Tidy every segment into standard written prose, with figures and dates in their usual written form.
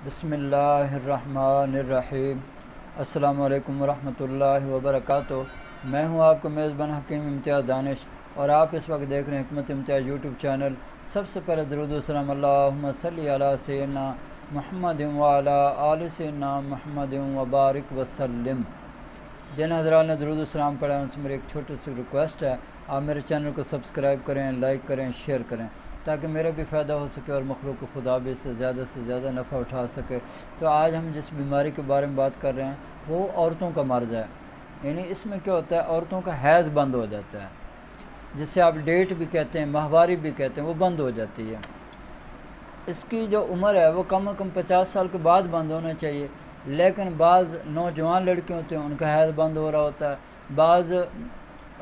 بسم اللہ الرحمن الرحیم۔ السلام علیکم ورحمۃ اللہ وبرکاتہ۔ میں ہوں آپ کا میزبان حکیم امتیاز دانش، اور آپ اس وقت دیکھ رہے ہیں حکمت امتیاز یوٹیوب چینل۔ سب سے پہلے درود و سلام اللہم صلی علی سیدنا محمد وعلی آل سیدنا محمد وبارک وسلم۔ جن حضرات نے درود و سلام پڑھا ہے ان سے میری ایک چھوٹی سی ریکویسٹ ہے، آپ میرے چینل کو سبسکرائب کریں، لائک کریں، شیئر کریں، تاکہ میرا بھی فائدہ ہو سکے اور مخلوق خدا بھی اس سے زیادہ نفع اٹھا سکے۔ تو آج ہم جس بیماری کے بارے میں بات کر رہے ہیں وہ عورتوں کا مرض ہے۔ یعنی اس میں کیا ہوتا ہے، عورتوں کا حیض بند ہو جاتا ہے، جسے آپ ڈیٹ بھی کہتے ہیں، ماہواری بھی کہتے ہیں، وہ بند ہو جاتی ہے۔ اس کی جو عمر ہے وہ کم از کم 50 سال کے بعد بند ہونا چاہیے، لیکن بعض نوجوان لڑکے ہوتے ہیں ان کا حیض بند ہو رہا ہوتا ہے، بعض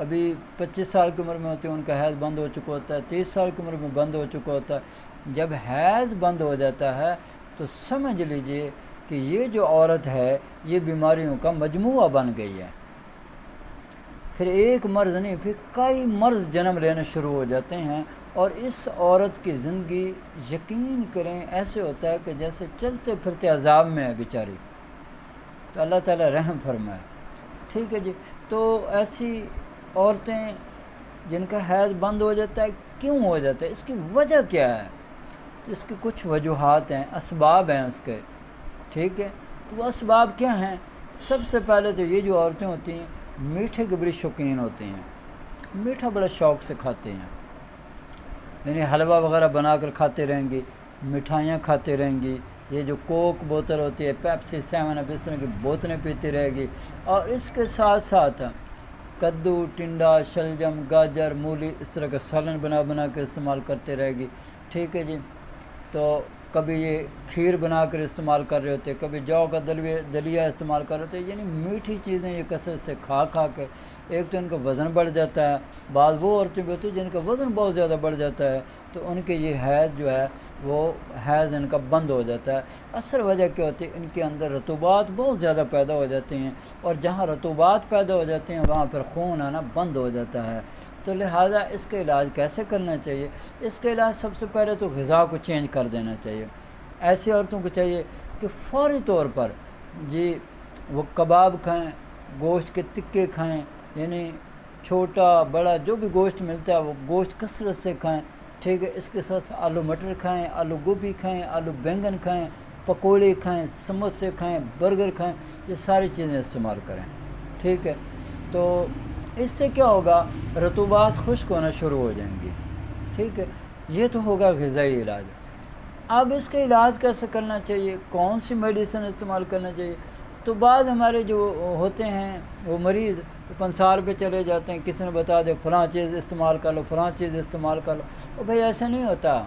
ابھی 25 سال کی عمر میں ہوتے ہیں ان کا حیض بند ہو چکا ہوتا ہے، 30 سال کی عمر میں بند ہو چکا ہوتا ہے۔ جب حیض بند ہو جاتا ہے تو سمجھ لیجئے کہ یہ جو عورت ہے یہ بیماریوں کا مجموعہ بن گئی ہے۔ پھر ایک مرض نہیں، پھر کئی مرض جنم لینے شروع ہو جاتے ہیں، اور اس عورت کی زندگی یقین کریں ایسے ہوتا ہے کہ جیسے چلتے پھرتے عذاب میں ہے بیچاری۔ تو اللہ تعالیٰ رحم فرمائے۔ ٹھیک ہے جی۔ تو ایسی عورتیں جن کا حیض بند ہو جاتا ہے، کیوں ہو جاتا ہے، اس کی وجہ کیا ہے؟ اس کی کچھ وجوہات ہیں، اسباب ہیں اس کے۔ ٹھیک ہے، تو وہ اسباب کیا ہیں؟ سب سے پہلے تو یہ جو عورتیں ہوتی ہیں میٹھے کے بڑی شوقین ہوتی ہیں، میٹھا بڑا شوق سے کھاتے ہیں، یعنی حلوہ وغیرہ بنا کر کھاتے رہیں گی، مٹھائیاں کھاتے رہیں گی، یہ جو کوک بوتل ہوتی ہے، پیپسی، 7 اپ، اس طرح کی بوتلیں پیتی رہے گی، اور اس کے ساتھ ساتھ کدو، ٹنڈا، شلجم، گاجر، مولی، اس طرح کا سالن بنا کے استعمال کرتے رہے گی۔ ٹھیک ہے جی۔ تو کبھی یہ کھیر بنا کر استعمال کر رہے ہوتے، کبھی جو کا دلیا استعمال کر رہے ہوتے، یعنی میٹھی چیزیں یہ کثرت سے کھا کے ایک تو ان کا وزن بڑھ جاتا ہے۔ بعض وہ عورتیں بھی ہوتی ہیں جن کا وزن بہت زیادہ بڑھ جاتا ہے، تو ان کے یہ حیض جو ہے وہ حیض ان کا بند ہو جاتا ہے۔ اصل وجہ کیا ہوتی ہے، ان کے اندر رطوبات بہت زیادہ پیدا ہو جاتی ہیں، اور جہاں رطوبات پیدا ہو جاتے ہیں وہاں پر خون آنا بند ہو جاتا ہے۔ تو لہٰذا اس کا علاج کیسے کرنا چاہیے؟ اس کا علاج سب سے پہلے تو غذا کو چینج کر دینا چاہیے۔ ایسی عورتوں کو چاہیے کہ فوری طور پر جی وہ کباب کھائیں، گوشت کے تکے کھائیں، یعنی چھوٹا بڑا جو بھی گوشت ملتا ہے وہ گوشت کثرت سے کھائیں۔ ٹھیک ہے، اس کے ساتھ آلو مٹر کھائیں، آلو گوبھی کھائیں، آلو بینگن کھائیں، پکوڑے کھائیں، سموسے کھائیں، برگر کھائیں، یہ ساری چیزیں استعمال کریں۔ ٹھیک ہے، تو اس سے کیا ہوگا، رطوبات خشک ہونا شروع ہو جائیں گی۔ ٹھیک ہے، یہ تو ہوگا غذائی علاج۔ اب اس کا علاج کیسے کرنا چاہیے، کون سی میڈیسن استعمال کرنا چاہیے؟ تو بعض ہمارے جو ہوتے ہیں وہ مریض پنسار پہ چلے جاتے ہیں، کسی نے بتا دے فلاں چیز استعمال کر لو، فلاں چیز استعمال کر لو، اور بھائی ایسا نہیں ہوتا۔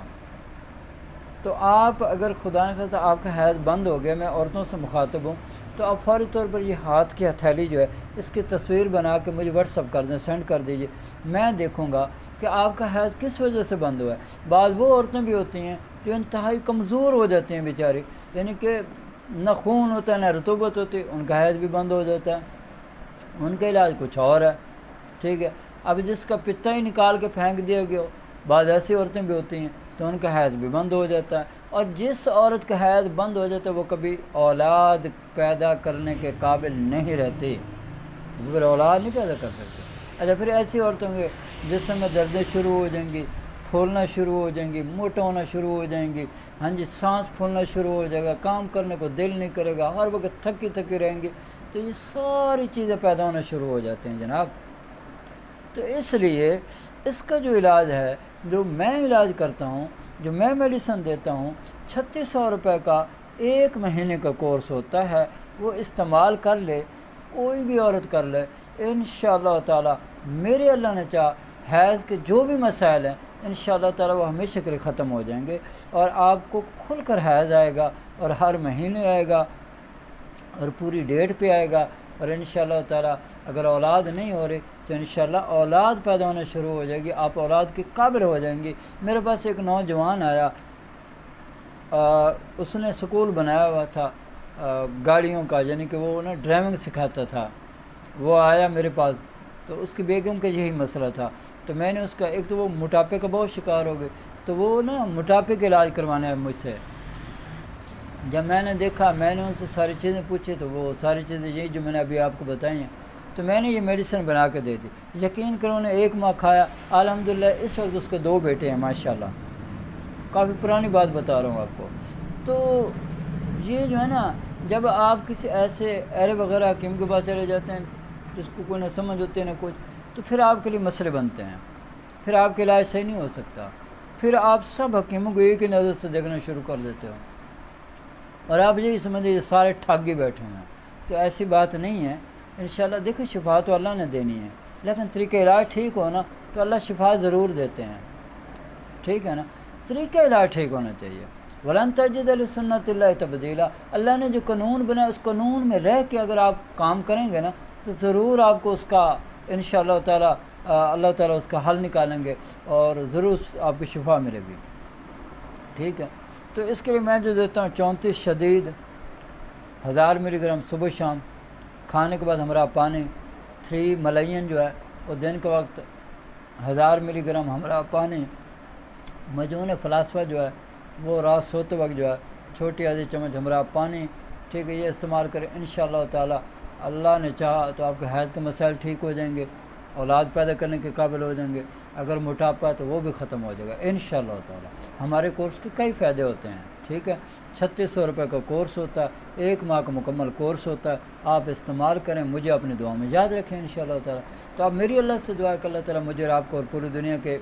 تو آپ اگر خدا نخواستہ آپ کا حیض بند ہو گیا، میں عورتوں سے مخاطب ہوں، تو آپ فوری طور پر یہ ہاتھ کی ہتھیلی جو ہے اس کی تصویر بنا کے مجھے واٹس ایپ کر دیں، سینڈ کر دیجیے، میں دیکھوں گا کہ آپ کا حیض کس وجہ سے بند ہوا ہے۔ بعض وہ عورتیں بھی ہوتی ہیں جو انتہائی کمزور ہو جاتی ہیں بیچاری، یعنی کہ نہ خون ہوتا ہے نہ رطوبت ہوتی، ان کا حیض بھی بند ہو جاتا ہے، ان کا علاج کچھ اور ہے۔ ٹھیک ہے، اب جس کا پتا ہی نکال کے پھینک دیا گیا، بعض ایسی عورتیں بھی ہوتی ہیں تو ان کا حیض بھی بند ہو جاتا ہے، اور جس عورت کا حیض بند ہو جاتا ہے وہ کبھی اولاد پیدا کرنے کے قابل نہیں رہتی، وہ پھر اولاد نہیں پیدا کر سکتے۔ اچھا، پھر ایسی عورتوں کے جسم میں دردیں شروع ہو جائیں گی، پھولنا شروع ہو جائیں گی، موٹا ہونا شروع ہو جائیں گی، ہاں جی، سانس پھولنا شروع ہو جائے گا، کام کرنے کو دل نہیں کرے گا، ہر وقت تھکی رہیں گی، تو یہ ساری چیزیں پیدا ہونا شروع ہو جاتی ہیں جناب۔ تو اس لیے اس کا جو علاج ہے، جو میں علاج کرتا ہوں، جو میں میڈیسن دیتا ہوں، 3600 روپے کا 1 مہینے کا کورس ہوتا ہے، وہ استعمال کر لے، کوئی بھی عورت کر لے، انشاءاللہ تعالی میرے اللہ نے چاہا حیض کے جو بھی مسائل ہیں انشاءاللہ تعالی وہ ہمیشہ کے لیے ختم ہو جائیں گے، اور آپ کو کھل کر حیض آئے گا، اور ہر مہینے آئے گا، اور پوری ڈیٹ پہ آئے گا، اور انشاءاللہ تعالی اگر اولاد نہیں ہو رہی تو انشاءاللہ اولاد پیدا ہونا شروع ہو جائے گی، آپ اولاد کے قابل ہو جائیں گی۔ میرے پاس ایک نوجوان آیا، اس نے سکول بنایا ہوا تھا گاڑیوں کا، یعنی کہ وہ نا ڈرائیونگ سکھاتا تھا، وہ آیا میرے پاس، تو اس کی بیگم کا یہی مسئلہ تھا، تو میں نے اس کا، ایک تو وہ موٹاپے کا بہت شکار ہو گئی، تو وہ نا موٹاپے کا علاج کروانا ہے مجھ سے، جب میں نے دیکھا، میں نے ان سے ساری چیزیں پوچھی تو وہ ساری چیزیں یہی جو میں نے ابھی آپ کو بتائی ہیں، تو میں نے یہ میڈیسن بنا کے دے دی۔ یقین کرو انہوں نے 1 ماہ کھایا، الحمدللہ اس وقت اس کے 2 بیٹے ہیں ماشاءاللہ۔ کافی پرانی بات بتا رہا ہوں آپ کو۔ تو یہ جو ہے نا، جب آپ کسی ایسے ایرے وغیرہ حکیم کے پاس چلے جاتے ہیں جس کو کوئی نہ سمجھ ہوتے نہ کچھ، تو پھر آپ کے لیے مسئلے بنتے ہیں، پھر آپ کا علاج صحیح نہیں ہو سکتا، پھر آپ سب حکیموں کو ایک ہی نظر سے دیکھنا شروع کر دیتے ہو اور آپ یہی سمجھیں یہ سارے ٹھگ ہی بیٹھے ہیں۔ تو ایسی بات نہیں ہے، انشاءاللہ دیکھو شفا تو اللہ نے دینی ہے، لیکن طریقہ علاج ٹھیک ہو نا تو اللہ شفا ضرور دیتے ہیں، ٹھیک ہے نا۔ طریقہ علاج ٹھیک ہونا چاہیے۔ وَلَن تَجِدَ لِسُنَّتِ اللَّهِ تَبْدِيلًا، اللہ نے جو قانون بنایا اس قانون میں رہ کے اگر آپ کام کریں گے نا تو ضرور آپ کو اس کا انشاءاللہ تعالی اللہ تعالیٰ اس کا حل نکالیں گے اور ضرور آپ کو شفا ملے گی، ٹھیک ہے۔ تو اس کے لیے میں جو دیتا ہوں 34 شدید 1000 ملی گرام صبح شام، کھانے کے بعد ہمراہ پانی، 3 ملین جو ہے وہ دن کے وقت 1000 ملی گرام ہمراہ پانی، مجنون فلاسفہ جو ہے وہ رات سوتے وقت جو ہے چھوٹی آدھی چمچ ہمراہ پانی، ٹھیک ہے، یہ استعمال کریں انشاءاللہ تعالی۔ اللہ نے چاہا تو آپ کے حیض کے مسائل ٹھیک ہو جائیں گے، اولاد پیدا کرنے کے قابل ہو جائیں گے، اگر موٹاپا ہے تو وہ بھی ختم ہو جائے گا انشاءاللہ تعالی۔ ہمارے کورس کے کئی فائدے ہوتے ہیں، ٹھیک ہے، 3600 روپے کا کورس ہوتا ہے، 1 ماہ کا مکمل کورس ہوتا ہے، آپ استعمال کریں، مجھے اپنی دعا میں یاد رکھیں انشاءاللہ تعالی۔ تو آپ میری اللہ سے دعا ہے کہ اللہ تعالیٰ مجھے اور آپ کو اور پوری دنیا کے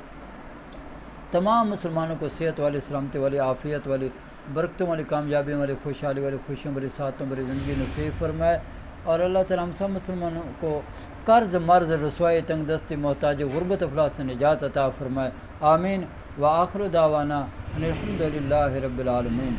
تمام مسلمانوں کو صحت والی، سلامتی والی، عافیت والی، برکتوں والی، کامیابیوں والی، خوشحالی والی، خوشیوں والی، سعادتوں والی زندگی نصیب فرمائے، اور اللہ تعالیٰ ہم سب مسلمانوں کو قرض، مرض، رسوائی، تنگ دستی، محتاجی، غربت، افلاس سے نجات عطا فرمائے، آمین۔ وآخر دعوانا ان الحمد للہ رب العالمین۔